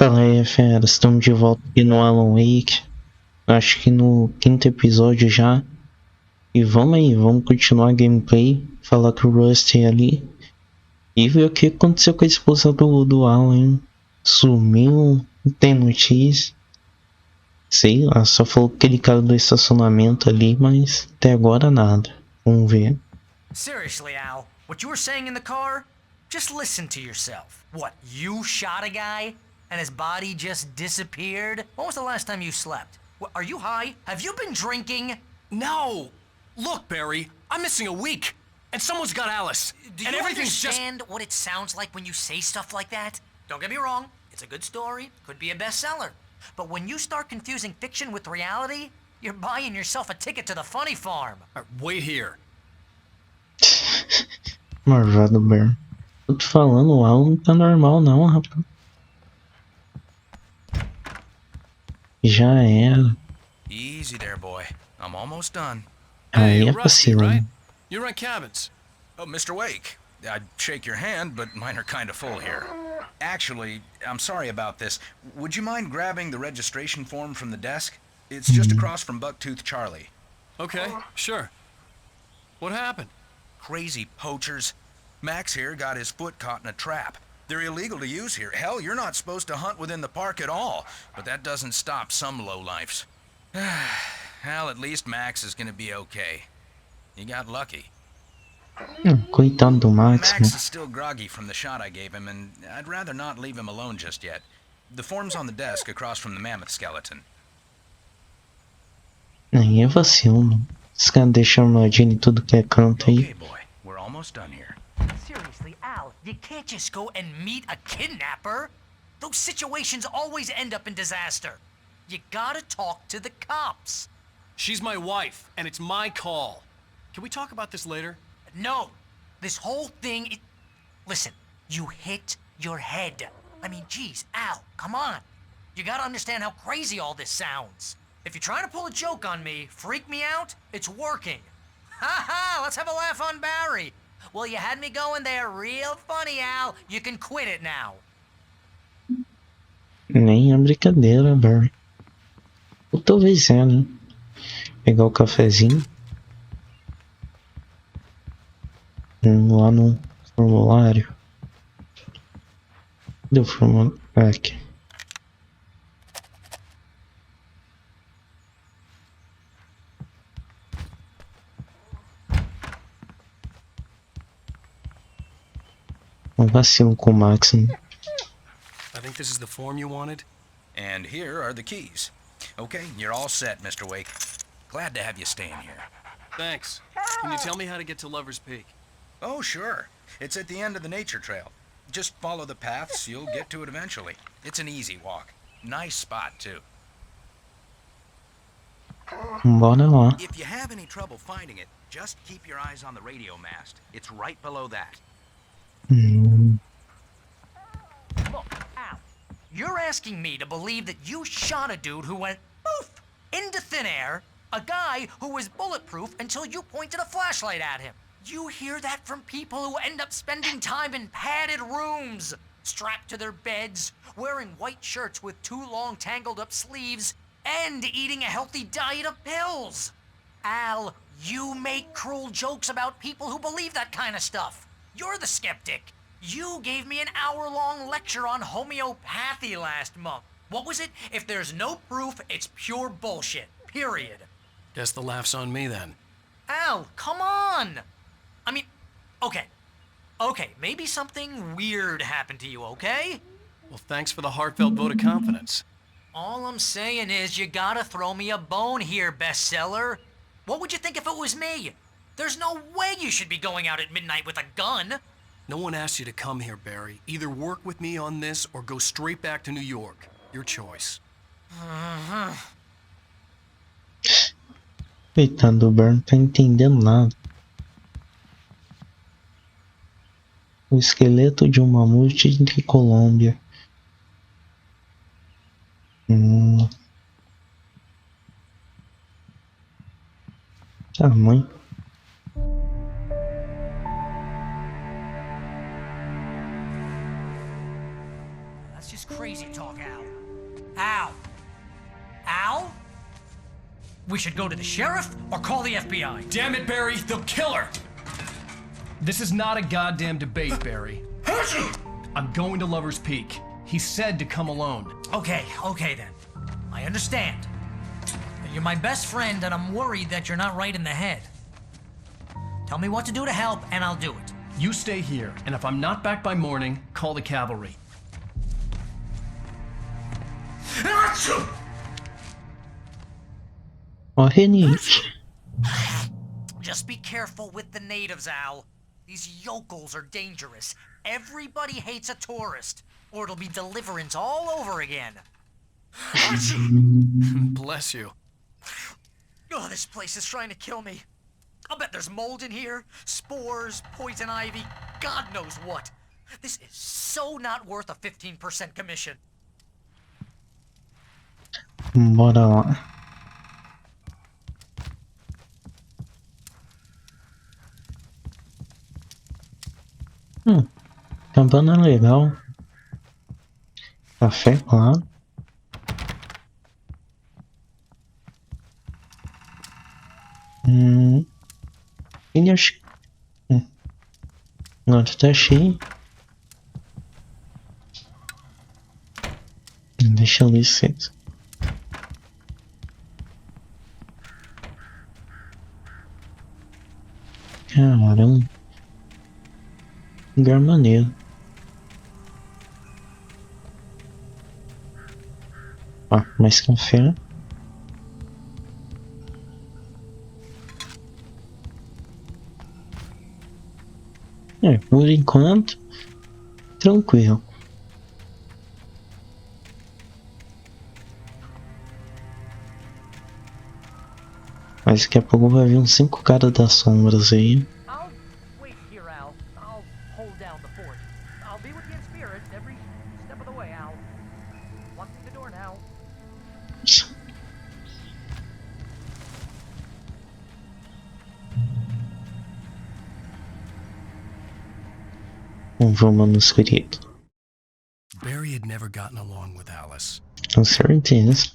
Fala aí, feras, estamos de volta aqui no Alan Wake. Acho que no quinto episódio já. E vamos aí, vamos continuar a gameplay. Falar com o Rusty ali. E ver o que aconteceu com a esposa do Alan, hein? Sumiu, não tem notícia. Sei lá, só falou que aquele cara do estacionamento ali, mas até agora nada. Vamos ver. Seriously, Al, what you were saying in the car? Just listen to yourself. What, you shot a guy and his body just disappeared? When was the last time you slept? What, are you high? Have you been drinking? No! Look, Barry, I'm missing a week, and someone's got Alice. Do and you everything's understand what it sounds like when you say stuff like that? Don't get me wrong, it's a good story, could be a bestseller. But when you start confusing fiction with reality, you're buying yourself a ticket to the funny farm. Wait here. Marvado Bear. Tô te falando, o Alan não tá normal não, rapaz. Já era. Easy there, boy. I'm almost done. Aí é Rusty, possível. right? You rent cabins. Oh, Mr. Wake. I'd shake your hand, but mine are kind of full here. Actually, I'm sorry about this. Would you mind grabbing the registration form from the desk? It's just across from Bucktooth Charlie. Okay, sure. What happened? Crazy poachers. Max here got his foot caught in a trap. They're illegal to use here. Hell, you're not supposed to hunt within the park at all. But that doesn't stop some lowlifes. Hell, at least Max is gonna be okay. He got lucky. Coitado do Max, Max is still groggy from the shot I gave him, and I'd rather not leave him alone just yet. The form's on the desk across from the mammoth skeleton. Aí é vacilo, mano. Esse cara deixa armadilha em tudo que é canto aí. Okay, boy, we're almost done here. Seriously, Al, you can't just go and meet a kidnapper. Those situations always end up in disaster. You gotta talk to the cops. She's my wife, and it's my call. Can we talk about this later? No, this whole thing, listen, you hit your head. I mean, geez, Al, come on. You gotta understand how crazy all this sounds. If you're trying to pull a joke on me, freak me out, it's working. Ha ha, let's have a laugh on Barry. Well, you had me going there real funny, Al. You can quit it now. Nem é brincadeira, Barry. Ou talvez é, né? Pegar o cafezinho. Lá no formulário. Cadê o formulário? Aqui. Um vacilo com o Max, né? I think this is the form you wanted. And here are the keys. Okay, you're all set, Mr. Wake. Glad to have you staying here. Thanks. Can you tell me how to get to Lover's Peak? Oh, sure. It's at the end of the nature trail. Just follow the paths, you'll get to it eventually. It's an easy walk. Nice spot, too. Bora lá. If you have any trouble finding it, just keep your eyes on the radio mast. It's right below that. Look, Al, you're asking me to believe that you shot a dude who went poof into thin air, a guy who was bulletproof until you pointed a flashlight at him. You hear that from people who end up spending time in padded rooms, strapped to their beds, wearing white shirts with too long tangled up sleeves, and eating a healthy diet of pills. Al, you make cruel jokes about people who believe that kind of stuff. You're the skeptic. You gave me an hour-long lecture on homeopathy last month. What was it? If there's no proof, it's pure bullshit. Period. Guess the laugh's on me then. Al, come on! I mean, okay, maybe something weird happened to you, okay? Well, thanks for the heartfelt vote of confidence. All I'm saying is you gotta throw me a bone here, bestseller. What would you think if it was me? There's no way you should be going out at midnight with a gun. No one asked you to come here, Barry. Either work with me on this or go straight back to New York. Your choice. Coitado do Barry, não tá entendendo nada. O esqueleto de um mamute de Colômbia. Tamanho. That's just crazy talk, Al. Al. Al. Al? We should go to the sheriff or call the FBI. Damn it, Barry, they'll kill her! This is not a goddamn debate, Barry. I'm going to Lover's Peak. He said to come alone. Okay then. I understand. You're my best friend and I'm worried that you're not right in the head. Tell me what to do to help and I'll do it. You stay here, and if I'm not back by morning, call the cavalry. Morre, Nick. Just be careful with the natives, Al. These yokels are dangerous. Everybody hates a tourist, or it'll be deliverance all over again. Bless you. Oh, this place is trying to kill me. I'll bet there's mold in here, spores, poison ivy, God knows what. This is so not worth a 15% commission. Bora lá. Campana legal. Café, claro. Ele acho que... Não, tá cheio. Deixa eu ver se... Caramba. Lugar maneiro. Ah, mais café. Por enquanto, tranquilo. Mas daqui a pouco vai vir uns 5 caras das sombras aí. I'll wait here, Al. I'll hold down the fort. I'll be with you in spirit every step of the way, Al. Walk through the door now. Vamos, querido. Barry had never gotten along with Alice. Com certeza.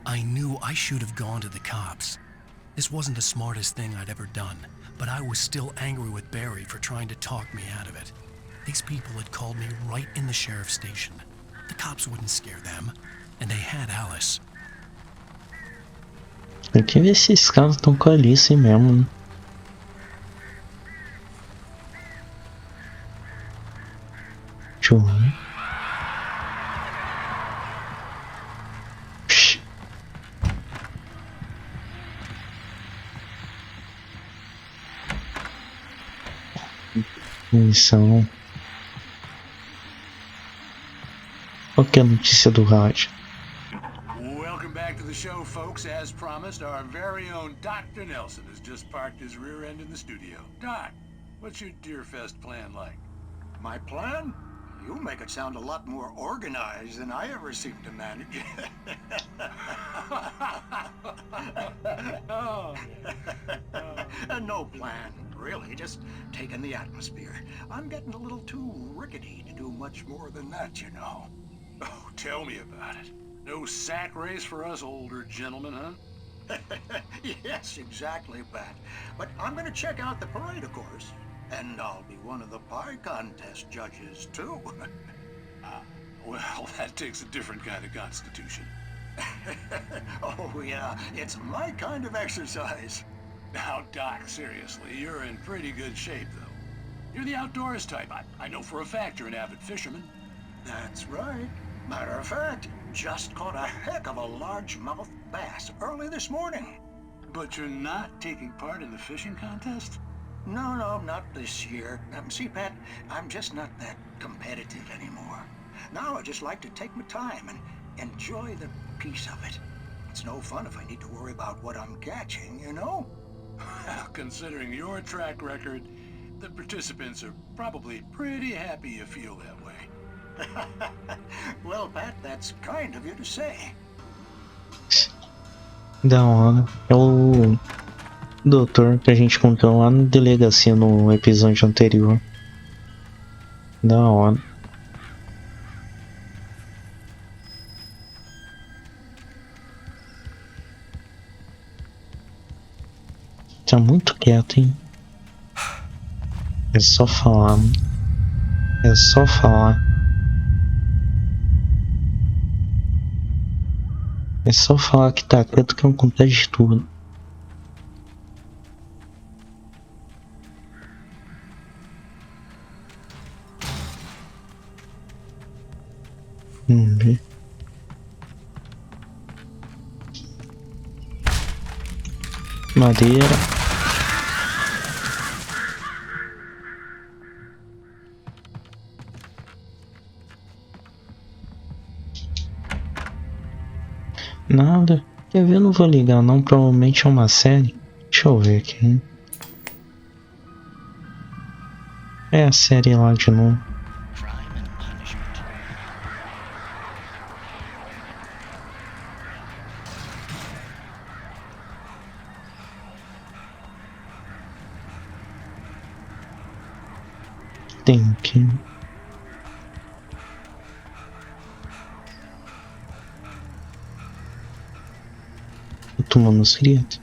I knew I should have gone to the cops. This wasn't the smartest thing I'd ever done, but I was still angry with Barry for trying to talk me out of it. These people had called me right in the sheriff's station. The cops wouldn't scare them, and they had Alice. Tem que ver se esses caras estão com a Alice mesmo, né? Deixa eu ver. Psh. Missão. Qual que é a notícia do rádio? Welcome back to the show, folks. As promised, our very own Dr. Nelson has just parked his rear end in the studio. Doc, what's your Deerfest plan like? My plan? You make it sound a lot more organized than I ever seem to manage. No plan, really. Just taking the atmosphere. I'm getting a little too rickety to do much more than that, you know. Oh, tell me about it. No sack race for us older gentlemen, huh? Yes, exactly, Pat. But I'm gonna check out the parade, of course. And I'll be one of the pie contest judges, too. Well, that takes a different kind of constitution. Oh, yeah, it's my kind of exercise. Now, Doc, seriously, you're in pretty good shape, though. You're the outdoors type. I know for a fact you're an avid fisherman. That's right. Matter of fact, just caught a heck of a largemouth bass early this morning. But you're not taking part in the fishing contest? No, not this year. See, Pat, I'm just not that competitive anymore. Now I just like to take my time and enjoy the peace of it. It's no fun if I need to worry about what I'm catching, you know? Well, considering your track record, the participants are probably pretty happy you feel that way. Well, Pat, that's kind of you to say. Da hora. doutor que a gente encontrou lá na delegacia no episódio anterior. Da hora. Tá muito quieto, hein? É só falar. É só falar. É só falar que tá quieto que acontece de tudo. Vamos ver. Madeira. Nada. Quer ver? Eu não vou ligar não. Provavelmente é uma série. Deixa eu ver aqui. É a série lá de novo. Tem que... Outro manuscrito.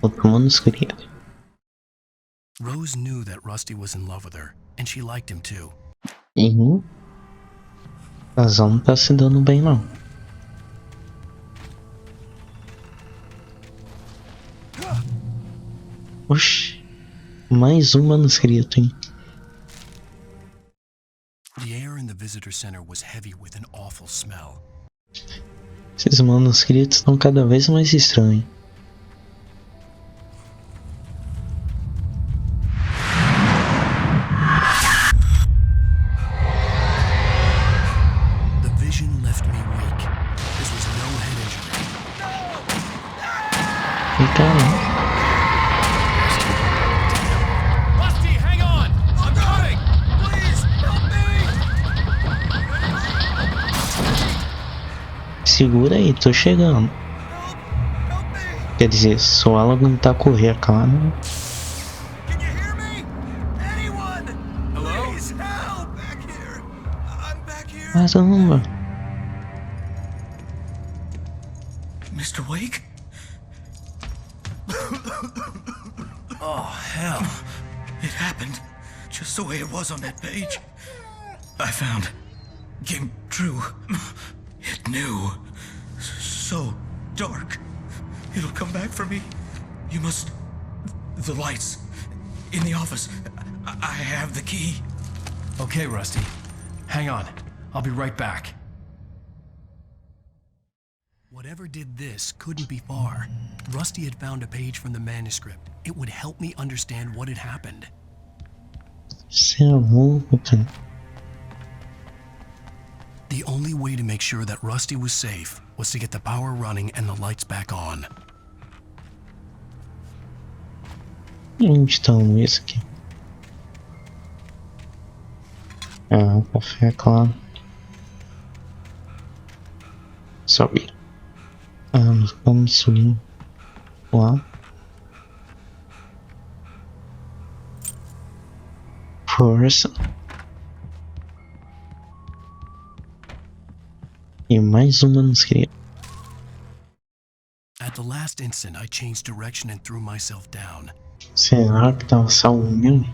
Outro manuscrito. Rose knew that Rusty was in love with her, and she liked him too. O casal não tá se dando bem não. Oxi. Mais um manuscrito, hein? The air in the visitor center was heavy with an awful smell. Esses manuscritos estão cada vez mais estranhos. The vision left me weak. This was no head injury. Então, Rusty, hang on! I'm coming! Please, help me! segura aí, tô chegando. Quer dizer, só ela não tá correndo, claro. Can you hear me? Anyone? Hello? Please help! Back here. I'm back here. Caramba. Mr. Wake? Oh, hell. It happened just the way it was on that page. I found. Came true. It knew. So dark. It'll come back for me. You must... The lights. In the office. I have the key. Okay, Rusty. Hang on. I'll be right back. Whatever did this couldn't be far. Rusty had found a page from the manuscript. It would help me understand what had happened. Você é louco, cara. The only way to make sure that Rusty was safe was to get the power running and the lights back on. Onde tá o isso aqui? Ah, o café, claro. Sobe. Ah, vamos subir lá. Força. E mais um manuscrito. At the last instant, I changed direction and threw myself down. Será que tava salvo mesmo?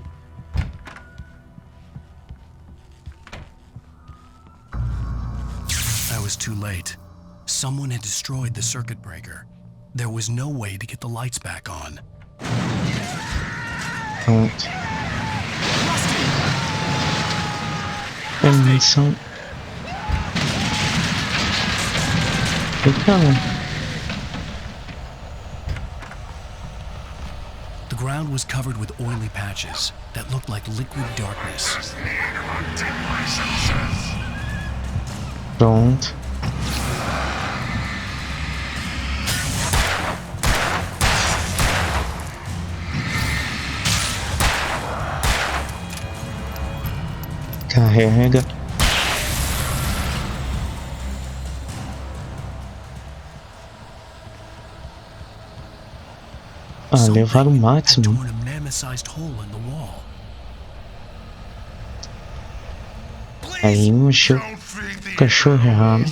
I was too late. Someone had destroyed the circuit breaker. There was no way to get the lights back on. Pronto. Permissão. Então, The ground was covered with oily patches that looked like liquid darkness. pronto. Carrega. Ah, levaram o Max, had mano. torn a mammoth-sized hole in the wall. Aí mexeu o cachorro errado.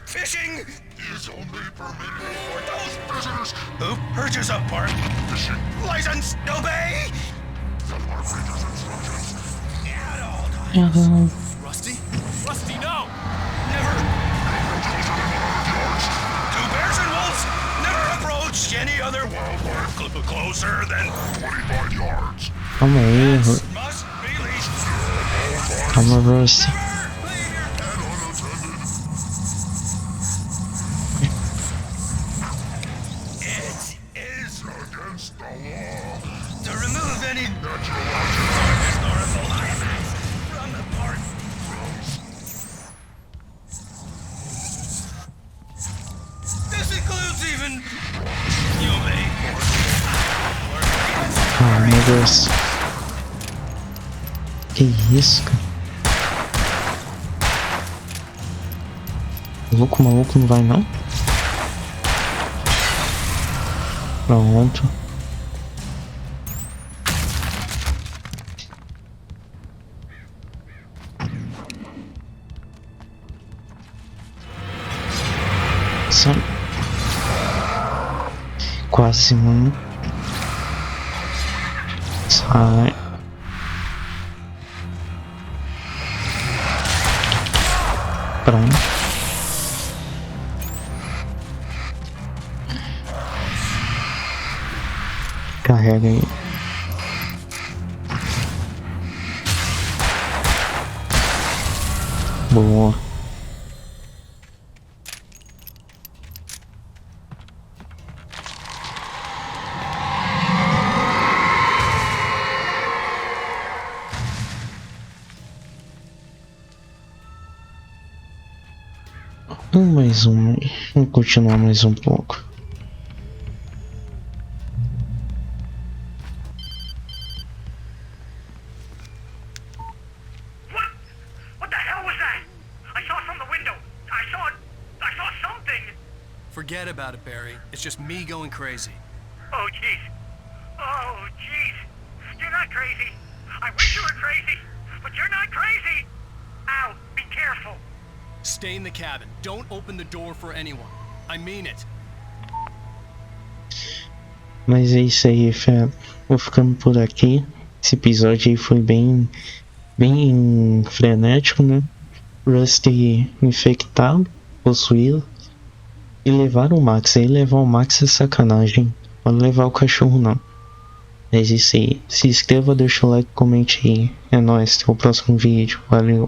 Fishing is only permitted for those prisoners who purchase a park fishing license. Obey. At all times. Rusty? Rusty, no! Never. Do bears and wolves never approach any other wildlife closer than 25 yards? Calma aí, Must be leashed. calma, Rusty. Never leave your pet unattended. It is against the law to remove any natural or historical artifacts from the park. This includes even you may Calma, Rusty. Que isso, cara? Louco, maluco, não vai não? Pronto. Sai. Quase, mano. Sai. Pronto. Carrega aí. Boa. Mais um. Vamos continuar mais um pouco. What the hell was that? I saw from the window. I saw something. Forget about it, Barry. It's just me going crazy. Oh, jeez. Oh, jeez. You're not crazy. I wish you were crazy, but you're not crazy. Ow, be careful. Stay in the cabin. Don't open the door for anyone. I mean it. Mas é isso aí, fera. Vou ficando por aqui. Esse episódio aí foi bem frenético, né? Rusty infectado, possuído. E levaram o Max. Aí levar o Max é sacanagem. Pode levar o cachorro não. Mas é isso aí. Se inscreva, deixa o like, comente aí. É nóis, até o próximo vídeo. Valeu.